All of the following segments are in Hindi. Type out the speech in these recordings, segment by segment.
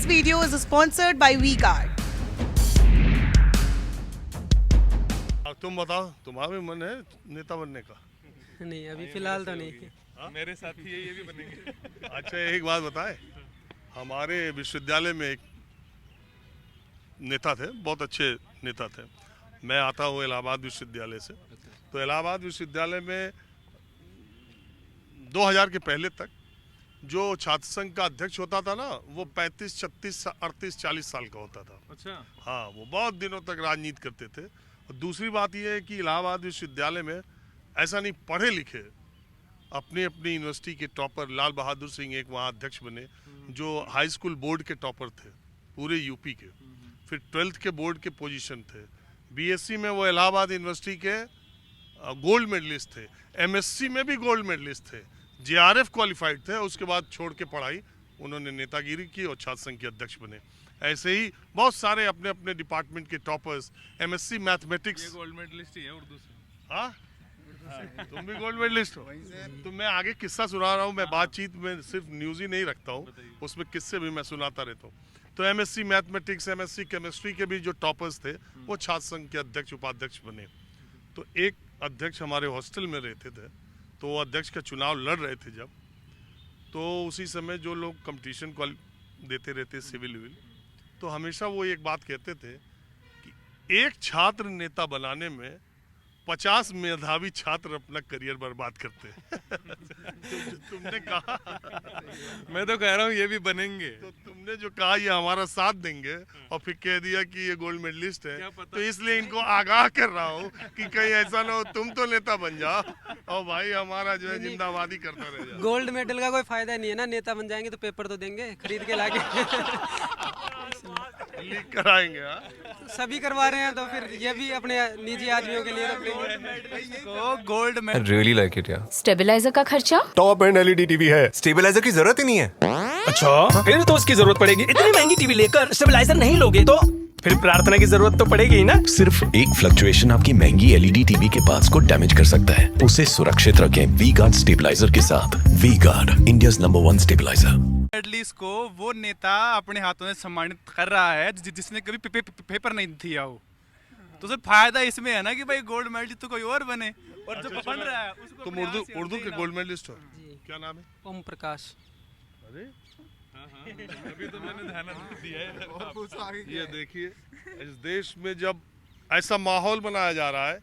This video is sponsored by V-Guard. तुम बताओ, तुम्हारा भी मन है नेता बनने का? नहीं, अभी फिलहाल तो नहीं। मेरे साथी ये भी बनेंगे। अच्छा, एक बात बताए, हमारे विश्वविद्यालय में एक नेता थे, बहुत अच्छे नेता थे। मैं आता हूँ इलाहाबाद विश्वविद्यालय से, तो इलाहाबाद विश्वविद्यालय में 2000 के पहले तक जो छात्र संघ का अध्यक्ष होता था ना, वो 35, 36, 38, 40 साल का होता था। अच्छा। हाँ, वो बहुत दिनों तक राजनीति करते थे। और दूसरी बात यह है कि इलाहाबाद विश्वविद्यालय में ऐसा नहीं, पढ़े लिखे अपनी अपनी यूनिवर्सिटी के टॉपर, लाल बहादुर सिंह एक वहाँ अध्यक्ष बने, जो हाई स्कूल बोर्ड के टॉपर थे पूरे यूपी के। फिर 12th के बोर्ड के पोजीशन थे। बीएससी में वो इलाहाबाद यूनिवर्सिटी के गोल्ड मेडलिस्ट थे। एमएससी में भी गोल्ड मेडलिस्ट थे। जेआरएफ क्वालिफाइड थे। उसके बाद छोड़ के पढ़ाई उन्होंने नेतागिरी की और छात्र संघ के अध्यक्ष बने। ऐसे ही बहुत सारे अपने अपने डिपार्टमेंट के टॉपर्स, एमएससी मैथमेटिक्स। ये गोल्ड मेडलिस्ट ही है उर्दू से। हाँ, तुम भी गोल्ड मेडलिस्ट हो? तो मैं आगे किस्सा सुना रहा हूँ। मैं बातचीत में सिर्फ न्यूज़ ही नहीं रखता हूँ, उसमें किस्से भी मैं सुनाता रहता हूँ। तो एमएससी मैथमेटिक्स, एमएससी केमिस्ट्री के भी जो टॉपर्स थे, वो छात्र संघ के अध्यक्ष उपाध्यक्ष बने। तो एक अध्यक्ष हमारे हॉस्टल में रहते थे, तो वो अध्यक्ष का चुनाव लड़ रहे थे जब, तो उसी समय जो लोग कंपटीशन देते रहते सिविल विल, तो हमेशा वो एक बात कहते थे कि एक छात्र नेता बनाने में 50 मेधावी छात्र अपना करियर बर्बाद करते हैं। तुमने कहा, मैं तो कह रहा हूँ ये भी बनेंगे। तो तुमने जो कहा ये हमारा साथ देंगे और फिर कह दिया कि ये गोल्ड मेडलिस्ट है, तो इसलिए इनको आगाह कर रहा हूँ कि कहीं ऐसा ना हो तुम तो नेता बन जाओ और भाई हमारा जो है जिंदाबादी करता रह जाए। गोल्ड मेडल का कोई फायदा नहीं है ना, नेता बन जाएंगे तो पेपर तो देंगे खरीद के लाके। लीक कराएंगे। हाँ, सभी करवा रहे हैं तो फिर ये भी अपने निजी आदमियों के लिए तो gold I really like it, yeah. Stabiliser का खर्चा? टॉप एंड एलईडी टीवी है, स्टेबलाइजर की जरूरत ही नहीं है। अच्छा, फिर तो उसकी जरूरत पड़ेगी। इतनी महंगी टीवी लेकर स्टेबलाइजर नहीं लोगे तो फिर प्रार्थना की जरूरत तो पड़ेगी ही ना। सिर्फ एक फ्लक्चुएशन आपकी महंगी एलईडी टीवी के पार्ट्स को डैमेज कर सकता है। उसे सुरक्षित रखें वी-गार्ड स्टेबलाइजर के साथ। V-Guard, India's number 1 stabiliser. Medallist को वो नेता अपने हाथों से सम्मानित कर रहा है जिसने कभी पेपर नहीं दिया हो। तो सिर्फ फायदा इसमें है ना कि भाई गोल्ड मेडलिस्ट तो कोई और बने, और जो बन रहा है उसको तुम उर्दू के गोल्ड मेडलिस्ट हो? क्या नाम है? ओम प्रकाश। अरे अभी तो मैंने ध्यान दिया है। ये देखिए, इस देश में जब ऐसा माहौल बनाया जा रहा है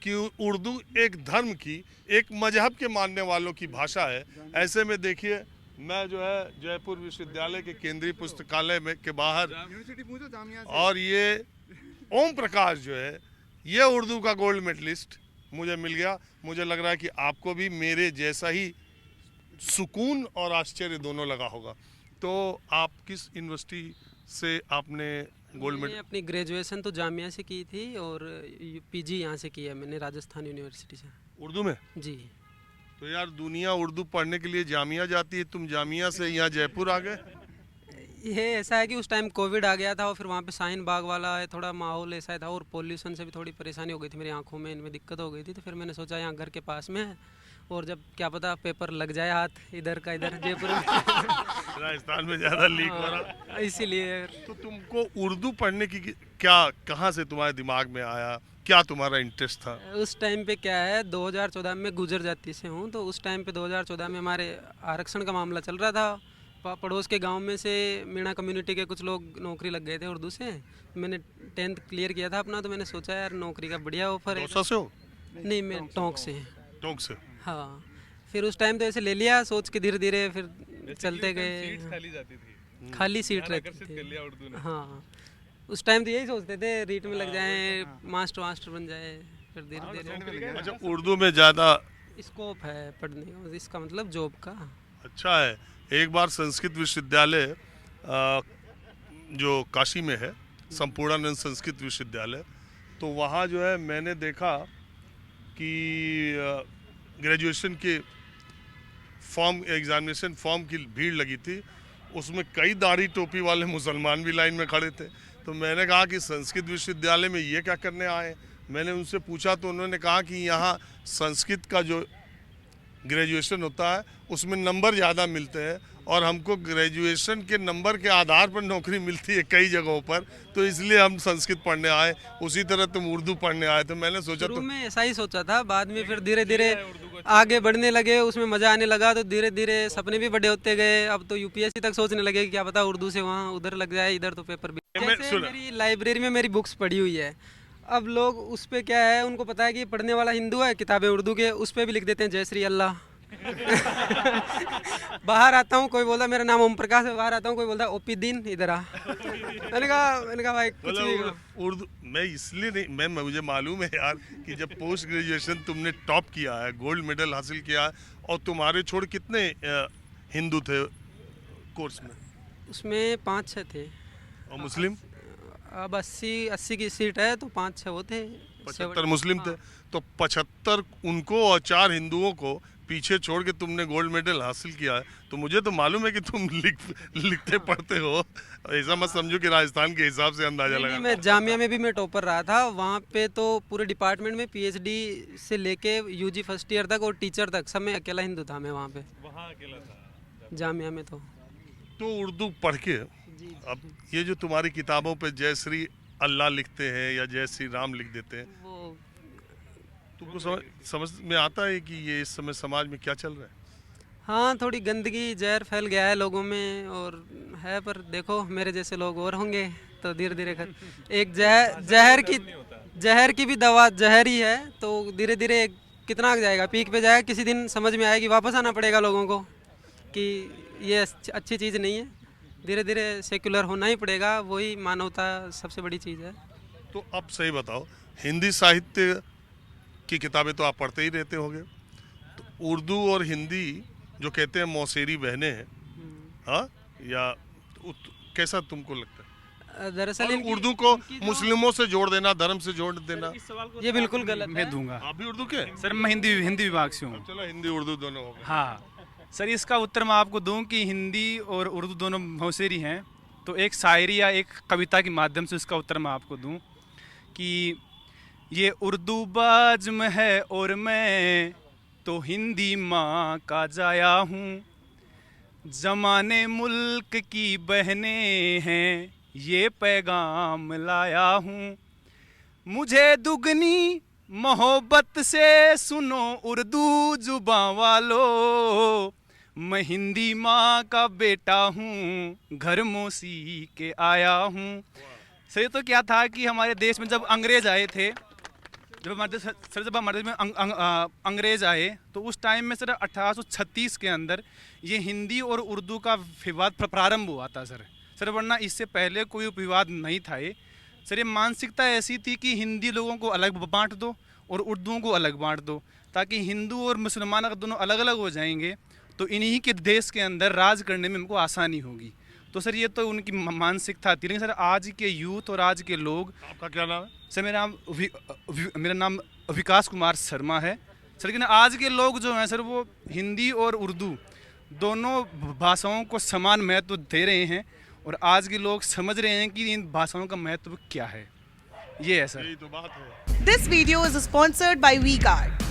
कि उर्दू एक धर्म की, एक मजहब के मानने वालों की भाषा है, ऐसे में देखिए मैं जो है जयपुर विश्वविद्यालय के केंद्रीय पुस्तकालय में के बाहर, और ये ओम प्रकाश जो है ये उर्दू का गोल्ड मेडलिस्ट मुझे मिल गया। मुझे लग रहा है कि आपको भी मेरे जैसा ही सुकून और आश्चर्य दोनों लगा होगा। तो आप किस यूनिवर्सिटी से आपने गोल्ड मैंने मेडल? अपनी ग्रेजुएशन तो जामिया से की थी और पीजी यहाँ से किया मैंने, राजस्थान यूनिवर्सिटी से। उर्दू में? जी। तो यार दुनिया उर्दू पढ़ने के लिए जामिया जाती है, तुम जामिया से यहाँ जयपुर आ गए? ये ऐसा है कि उस टाइम कोविड आ गया था और फिर वहाँ पे शाहीन बाग वाला है, थोड़ा माहौल ऐसा था और पोल्यूशन से भी थोड़ी परेशानी हो गई थी, मेरी आंखों में इनमें दिक्कत हो गई थी। तो फिर मैंने सोचा यहाँ घर के पास में है और जब क्या पता पेपर लग जाए हाथ इधर का इधर जयपुर में। राजस्थान में ज़्यादा लीक हो रहा, इसीलिए। तो तुमको उर्दू पढ़ने की क्या, कहाँ से तुम्हारे दिमाग में आया, क्या तुम्हारा इंटरेस्ट था? उस टाइम पे क्या है, 2014 में गुजर जाति से हूँ, तो उस टाइम पे 2014 में हमारे आरक्षण का मामला चल रहा था। पड़ोस के गांव में से मीणा कम्युनिटी के कुछ लोग नौकरी लग गए थे उर्दू से। मैंने 10th क्लियर किया था अपना, तो मैंने सोचा यार नौकरी का बढ़िया ऑफर है। दौसा से हो? नहीं, मैं टोंक से। टोंक से? हाँ, फिर उस टाइम तो ऐसे ले लिया सोच के, धीरे धीरे फिर चलते गए। खाली जाती थी, खाली सीट रहती थी। हाँ, उस टाइम तो यही सोचते थे रीट में लग जाए, मास्टर बन जाए, फिर धीरे धीरे। अच्छा, उर्दू में ज़्यादा स्कोप है पढ़ने का, इसका मतलब जॉब का। अच्छा है। एक बार संस्कृत विश्वविद्यालय जो काशी में है, संपूर्णानंद संस्कृत विश्वविद्यालय, तो वहाँ जो है मैंने देखा कि ग्रेजुएशन के फॉर्म, एग्जामिनेशन फॉर्म की भीड़ लगी थी। उसमें कई दाढ़ी टोपी वाले मुसलमान भी लाइन में खड़े थे। तो मैंने कहा कि संस्कृत विश्वविद्यालय में ये क्या करने आए? मैंने उनसे पूछा तो उन्होंने कहा कि यहाँ संस्कृत का जो ग्रेजुएशन होता है उसमें नंबर ज़्यादा मिलते हैं और हमको ग्रेजुएशन के नंबर के आधार पर नौकरी मिलती है कई जगहों पर, तो इसलिए हम संस्कृत पढ़ने आए। उसी तरह तुम उर्दू पढ़ने आए, तो मैंने सोचा शुरू तो में ऐसा ही सोचा था, बाद में फिर धीरे धीरे आगे बढ़ने लगे, उसमें मज़ा आने लगा, तो धीरे धीरे सपने भी बड़े होते गए। अब तो यूपीएससी तक सोचने लगे कि क्या पता उर्दू से वहाँ उधर लग जाए, इधर तो पेपर भी। जैसे मेरी लाइब्रेरी में मेरी बुक्स पड़ी हुई है, अब लोग उस पे क्या है, उनको पता है कि पढ़ने वाला हिंदू है, किताबें उर्दू के, उस पे भी लिख देते हैं जय श्री अल्लाह। बाहर आता हूँ, कोई बोलता मेरा नाम ओम प्रकाश है, बाहर आता हूँ कोई बोलता ओपी दिन, इधर आ। मैंने कहा भाई कुछ नहीं कहा। उर्दू मैं इसलिए नहीं, मुझे मालूम है यार कि जब पोस्ट ग्रेजुएशन तुमने टॉप किया है, गोल्ड मेडल हासिल किया है, और तुम्हारे छोड़ कितने हिंदू थे कोर्स में? उसमें 5-6 थे। और मुस्लिम? अब 80 की सीट है, तो 5-6 वो थे। 75 मुस्लिम थे, तो 75 उनको और 4 हिंदुओं को पीछे छोड़ के तुमने गोल्ड मेडल हासिल किया है। तो मुझे तो मालूम है कि तुम लिखते पढ़ते हो, ऐसा मत समझो कि राजस्थान के हिसाब से अंदाजा लगा। मैं जामिया में भी मैं टॉपर रहा था, वहाँ पे तो पूरे डिपार्टमेंट में पीएचडी से लेके यूजी फर्स्ट ईयर तक और टीचर तक सब में अकेला हिंदू था मैं वहाँ पे। वहाँ अकेला था जामिया में तो उर्दू पढ़ के अब ये जो तुम्हारी किताबों पे जय श्री अल्लाह लिखते हैं या जय श्री राम लिख देते हैं, वो तुमको समझ में आता है कि ये इस समय समाज में क्या चल रहा है? हाँ, थोड़ी गंदगी जहर फैल गया है लोगों में और है, पर देखो मेरे जैसे लोग और होंगे तो धीरे धीरे एक जहर की भी दवा जहर ही है, तो धीरे धीरे कितना जाएगा, पीक पे जाएगा, किसी दिन समझ में आएगी, वापस आना पड़ेगा लोगों को कि ये अच्छी चीज़ नहीं है। धीरे धीरे सेक्युलर होना ही पड़ेगा, वही मानवता सबसे बड़ी चीज़ है। तो अब सही बताओ, हिंदी साहित्य की किताबें तो आप पढ़ते ही रहते होंगे, तो उर्दू और हिंदी जो कहते हैं मौसेरी बहनें हैं, हाँ, या कैसा तुमको लगता है? दरअसल उर्दू को मुस्लिमों से जोड़ देना, धर्म से जोड़ देना, ये बिल्कुल गलत है। मैं दूंगा। आप भी उर्दू के? सर मैं हिंदी विभाग से हूँ। चलो हिंदी उर्दू दोनों हो गए। हाँ सर, इसका उत्तर मैं आपको दूं कि हिंदी और उर्दू दोनों मौसेरी हैं, तो एक शायरी या एक कविता के माध्यम से इसका उत्तर मैं आपको दूं कि ये उर्दू बाज़्म है और मैं तो हिंदी माँ का जाया हूँ, ज़माने मुल्क की बहनें हैं ये पैगाम लाया हूँ, मुझे दुगनी मोहब्बत से सुनो उर्दू जुबां वालों, मैं हिंदी माँ का बेटा हूँ घर मौसी के आया हूँ। सर तो क्या था कि हमारे देश में जब अंग्रेज आए थे, जब हमारे देश में अंग्रेज आए, तो उस टाइम में सर 1836 के अंदर ये हिंदी और उर्दू का विवाद प्रारंभ हुआ था सर, वरना इससे पहले कोई विवाद नहीं था। ये सर ये मानसिकता ऐसी थी कि हिंदी लोगों को अलग बांट दो और उर्दुओं को अलग बांट दो, ताकि हिंदू और मुसलमान अगर दोनों अलग अलग हो जाएंगे तो इन्हीं के देश के अंदर राज करने में हमको आसानी होगी। तो सर ये तो उनकी मानसिकता थी। लेकिन सर आज के यूथ और आज के लोग। आपका क्या नाम है? सर मेरा नाम विकास कुमार शर्मा है सर। लेकिन आज के लोग जो हैं सर, वो हिंदी और उर्दू दोनों भाषाओं को समान महत्व दे रहे हैं, और आज के लोग समझ रहे हैं कि इन भाषाओं का महत्व क्या है। ये है सर, यही तो बात है। This video is sponsored by WeCard.